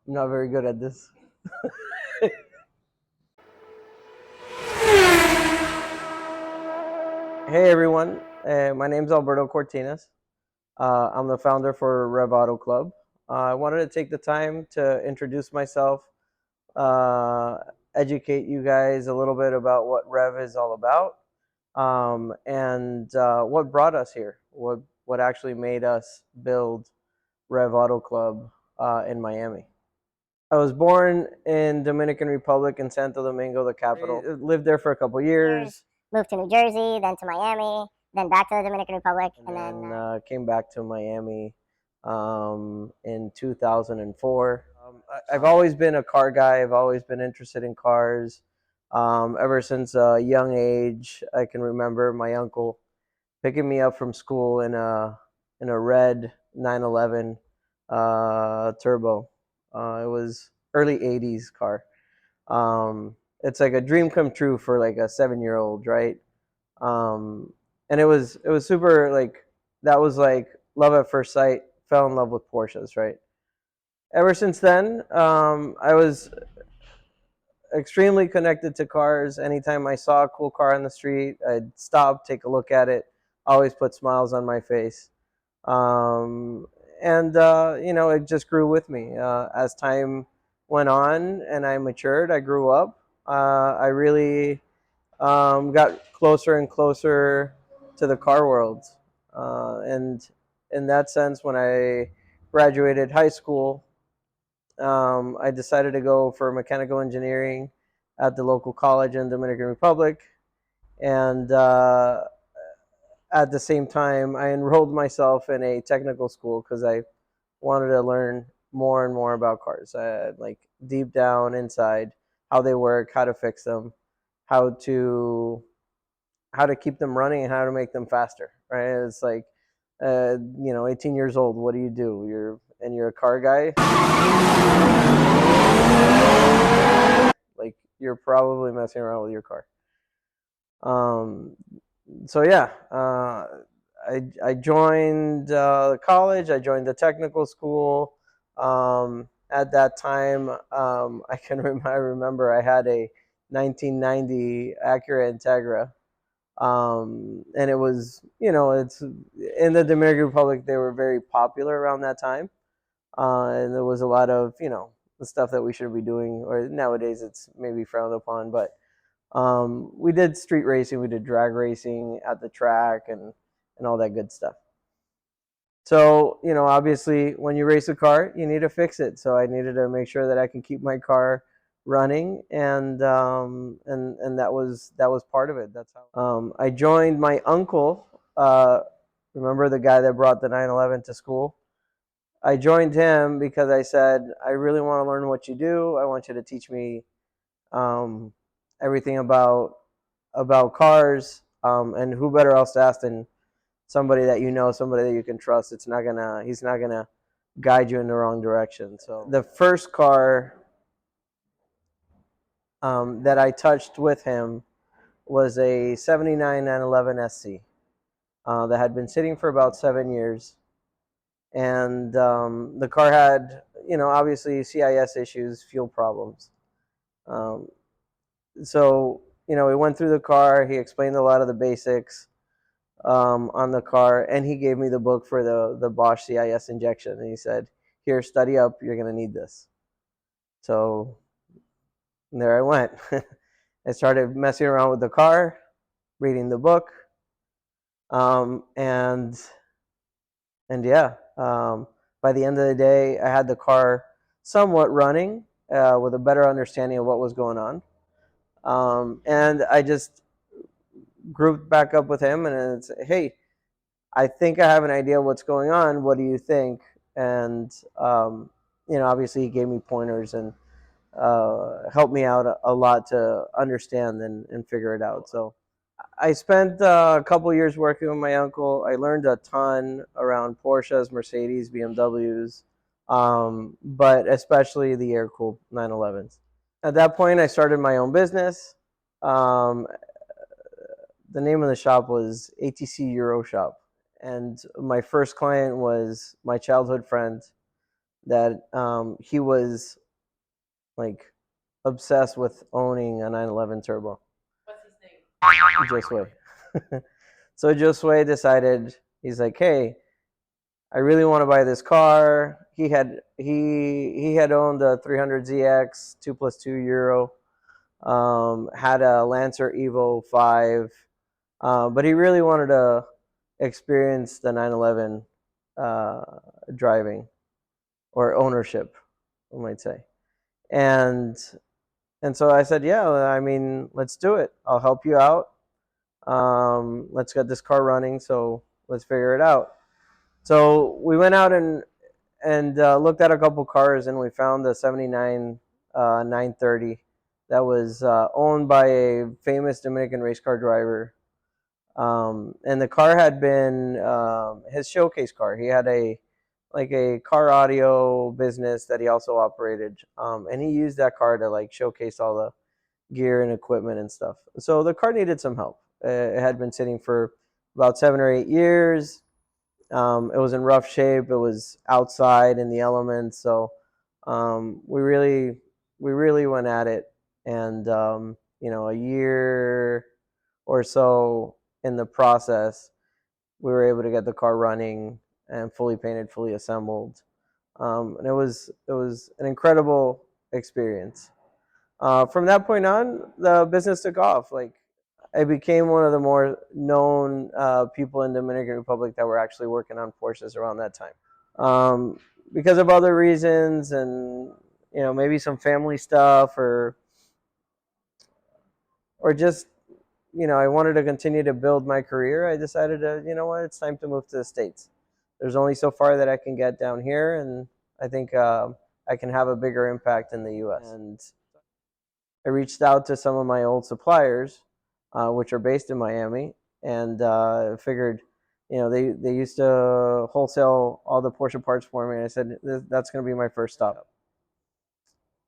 I'm not very good at this. Hey everyone, my name's Alberto Cortinas. I'm the founder for Rev Auto Club. I wanted to take the time to introduce myself, uh, educate you guys a little bit about what Rev is all about, and what brought us here, what actually made us build Rev Auto Club in Miami. I was born in Dominican Republic in Santo Domingo, the capital. Lived there for a couple years. Moved to New Jersey, then to Miami, then back to the Dominican Republic, and then came back to Miami in 2004. I've always been a car guy. I've always been interested in cars. Ever since a young age, I can remember my uncle picking me up from school in a red 911 turbo. It was early 80s car. It's like a dream come true for like a 7-year-old, right? Um, and it was super like that was like love at first sight. Fell in love with Porsches, right? Ever since then, I was extremely connected to cars. Anytime I saw a cool car on the street, I'd stop, take a look at it. Always put smiles on my face. Um, and it just grew with me as time went on, and I matured. I grew up. I really got closer and closer to the car world. And in that sense, when I graduated high school, I decided to go for mechanical engineering at the local college in Dominican Republic. And at the same time, I enrolled myself in a technical school because I wanted to learn more and more about cars, like deep down inside, how they work, how to fix them, how to how to keep them running and how to make them faster, right? It's like 18 years old, what do? You're a car guy, like you're probably messing around with your car. um so yeah, I joined college. I joined the technical school. At that time, I remember I had a 1990 Acura Integra. And it was, it's in the Dominican Republic. They were very popular around that time, and there was a lot of, the stuff that we should be doing, or nowadays it's maybe frowned upon. But we did street racing, we did drag racing at the track, and all that good stuff. So, obviously, when you race a car, you need to fix it. So I needed to make sure that I could keep my car running, and that was part of it. That's how I joined my uncle. Remember the guy that brought the 911 to school? I joined him because I said, I really want to learn what you do. I want you to teach me um, everything about cars, and who better else to ask than somebody that you know, somebody that you can trust. He's not gonna guide you in the wrong direction. So the first car that I touched with him was a 79 911 SC that had been sitting for about 7 years. And the car had, obviously CIS issues, fuel problems. Um, so, we went through the car. He explained a lot of the basics on the car, and he gave me the book for the Bosch CIS injection. And he said, "Here, study up. You're gonna need this." So there I went. I started messing around with the car, reading the book, um, and and yeah. By the end of the day, I had the car somewhat running, with a better understanding of what was going on. And I just grouped back up with him and said, "Hey, I think I have an idea of what's going on. What do you think?" And obviously he gave me pointers and helped me out a lot to understand and figure it out. So I spent a couple years working with my uncle. I learned a ton around Porsches, Mercedes, BMWs, but especially the air-cooled 911s. At that point, I started my own business. Um, the name of the shop was ATC Euro Shop. And my first client was my childhood friend that he was like obsessed with owning a 911 turbo. Josue. So Josue decided, he's like, hey, I really want to buy this car. He had owned a 300ZX 2+2 Euro, had a Lancer Evo 5, but he really wanted to experience the 911 uh, driving or ownership, we might say. And and so I said, yeah, I mean, let's do it. I'll help you out. Let's get this car running. So let's figure it out. So we went out and looked at a couple cars, and we found the 79 930 that was owned by a famous Dominican race car driver. And the car had been his showcase car. He had a car audio business that he also operated, and he used that car to like showcase all the gear and equipment and stuff. So the car needed some help. It had been sitting for about 7 or 8 years. It was in rough shape. It was outside in the elements. So we really went at it, and a year or so in the process, we were able to get the car running and fully painted, fully assembled, and it was an incredible experience. From that point on, the business took off. Like I became one of the more known people in Dominican Republic that were actually working on Porsches around that time. Because of other reasons, and maybe some family stuff, or just I wanted to continue to build my career. I decided to, what, it's time to move to the States. There's only so far that I can get down here, and I think I can have a bigger impact in the U.S. And I reached out to some of my old suppliers, which are based in Miami, and figured, they used to wholesale all the Porsche parts for me. And I said, that's going to be my first stop.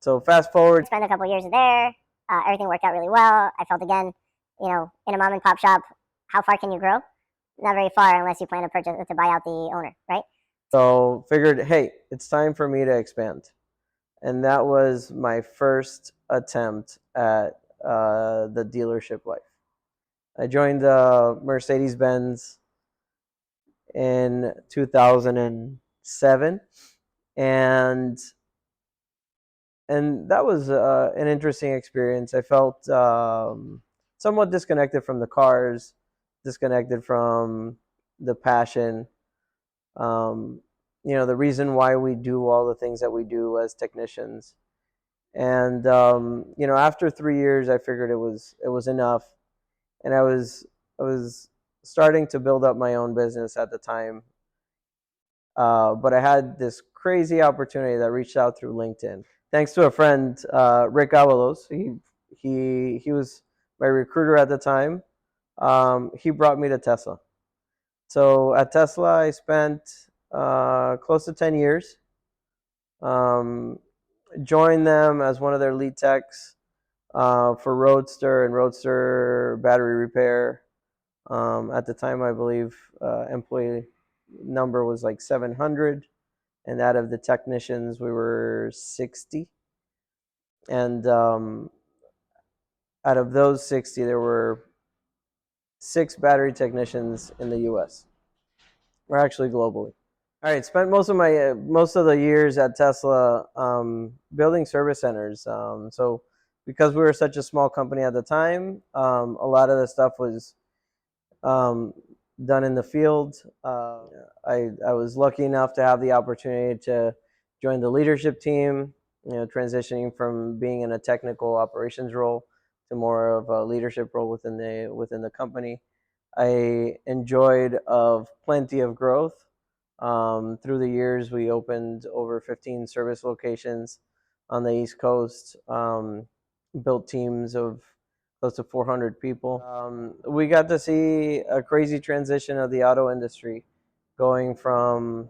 So fast forward. Spent a couple years there. Everything worked out really well. I felt again, in a mom and pop shop, how far can you grow? Not very far unless you plan to buy out the owner, right? So figured, hey, it's time for me to expand. And that was my first attempt at the dealership life. I joined Mercedes-Benz in 2007, and that was an interesting experience. I felt somewhat disconnected from the cars, disconnected from the passion. The reason why we do all the things that we do as technicians. And after 3 years, I figured it was enough, and I was starting to build up my own business at the time. But I had this crazy opportunity that reached out through LinkedIn, thanks to a friend, Rick Avalos. He was my recruiter at the time. He brought me to Tesla. So at Tesla, I spent close to 10 years. Joined them as one of their lead techs for Roadster and Roadster battery repair. At the time, I believe employee number was like 700, and out of the technicians, we were 60. And out of those 60, there were 6 battery technicians in the U.S. or actually globally. All right, spent most of the years at Tesla building service centers. So because we were such a small company at the time, a lot of the stuff was um, done in the field. I was lucky enough to have the opportunity to join the leadership team. Transitioning from being in a technical operations role to more of a leadership role within the company. I enjoyed of plenty of growth. Through the years, we opened over 15 service locations on the East Coast, built teams of close to 400 people. We got to see a crazy transition of the auto industry, going from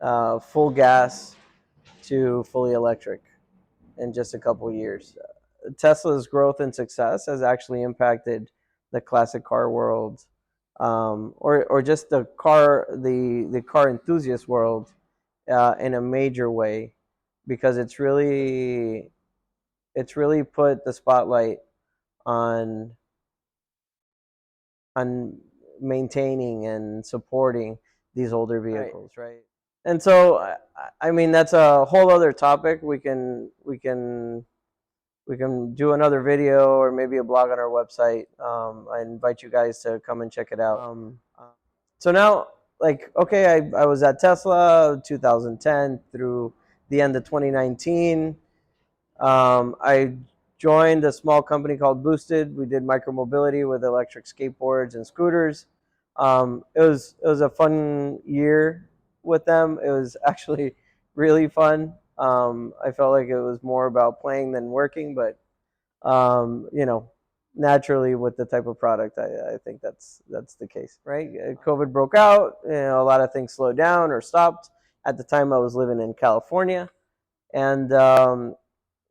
full gas to fully electric in just a couple of years. Tesla's growth and success has actually impacted the classic car world, or just the car enthusiast world in a major way, because it's really put the spotlight on on maintaining and supporting these older vehicles, right? And so, I mean, that's a whole other topic. We can do another video or maybe a blog on our website. I invite you guys to come and check it out. So now, like, okay, I was at Tesla 2010 through the end of 2019. I joined a small company called Boosted. We did micromobility with electric skateboards and scooters. It was a fun year with them. It was actually really fun. I felt like it was more about playing than working, but you know, naturally with the type of product, I think that's the case, right? COVID broke out. You know, a lot of things slowed down or stopped. At the time, I was living in California, and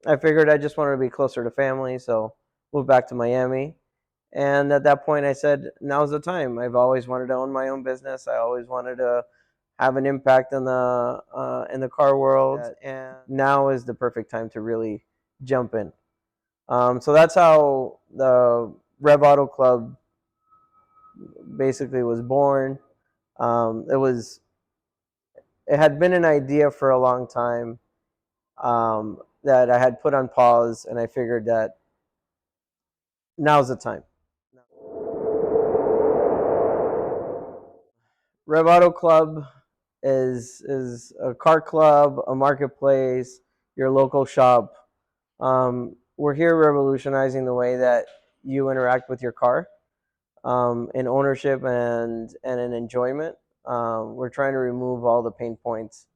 I figured I just wanted to be closer to family, so moved back to Miami. And at that point, I said, "Now's the time." I've always wanted to own my own business. I always wanted to have an impact in the car world, and now is the perfect time to really jump in. So that's how the Rev Auto Club basically was born. Um, it was it had been an idea for a long time, that I had put on pause, and I figured that now's the time. Rev Auto Club is a car club, a marketplace, your local shop. We're here revolutionizing the way that you interact with your car, in ownership and in enjoyment. We're trying to remove all the pain points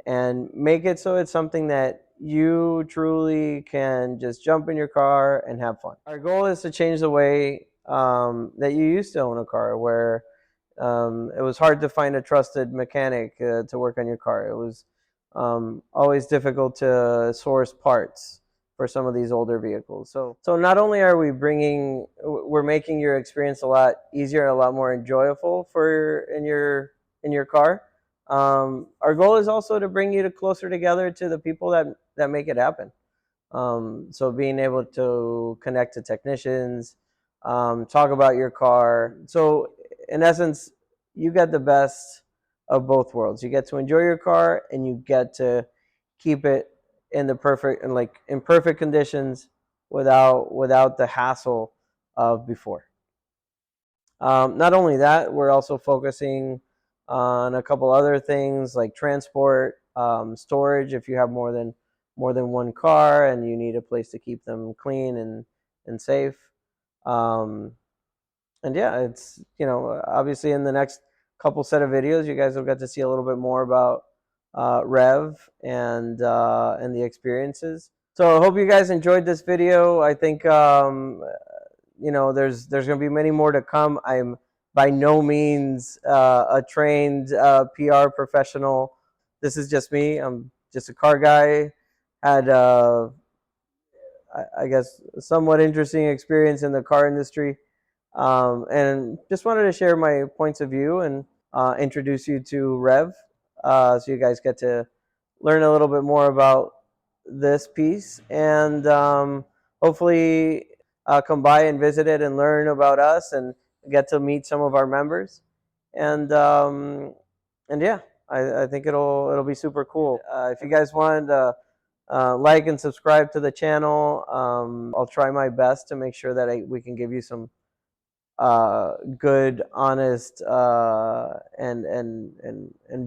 and make it so it's something that you truly can just jump in your car and have fun. Our goal is to change the way that you used to own a car, where it was hard to find a trusted mechanic to work on your car. It was always difficult to source parts for some of these older vehicles. So not only are we're making your experience a lot easier, a lot more enjoyable in your car. Our goal is also to bring you closer together to the people that make it happen. So being able to connect to technicians, talk about your car. So in essence, you get the best of both worlds. You get to enjoy your car, and you get to keep it in perfect conditions, without the hassle of before. Not only that, we're also focusing on a couple other things like transport, storage. If you have more than one car and you need a place to keep them clean and safe, um, and yeah, it's, obviously in the next couple set of videos, you guys will get to see a little bit more about Rev and the experiences. So I hope you guys enjoyed this video. I think there's going to be many more to come. I'm by no means a trained PR professional. This is just me. I'm just a car guy. Had I guess somewhat interesting experience in the car industry, and just wanted to share my points of view and introduce you to Rev, so you guys get to learn a little bit more about this piece, and hopefully come by and visit it and learn about us and get to meet some of our members, and yeah, I think it'll be super cool. If you guys want to like and subscribe to the channel, I'll try my best to make sure that we can give you some good, honest, and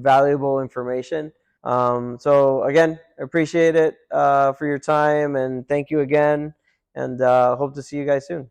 valuable information. So again, appreciate it for your time, and thank you again, and hope to see you guys soon.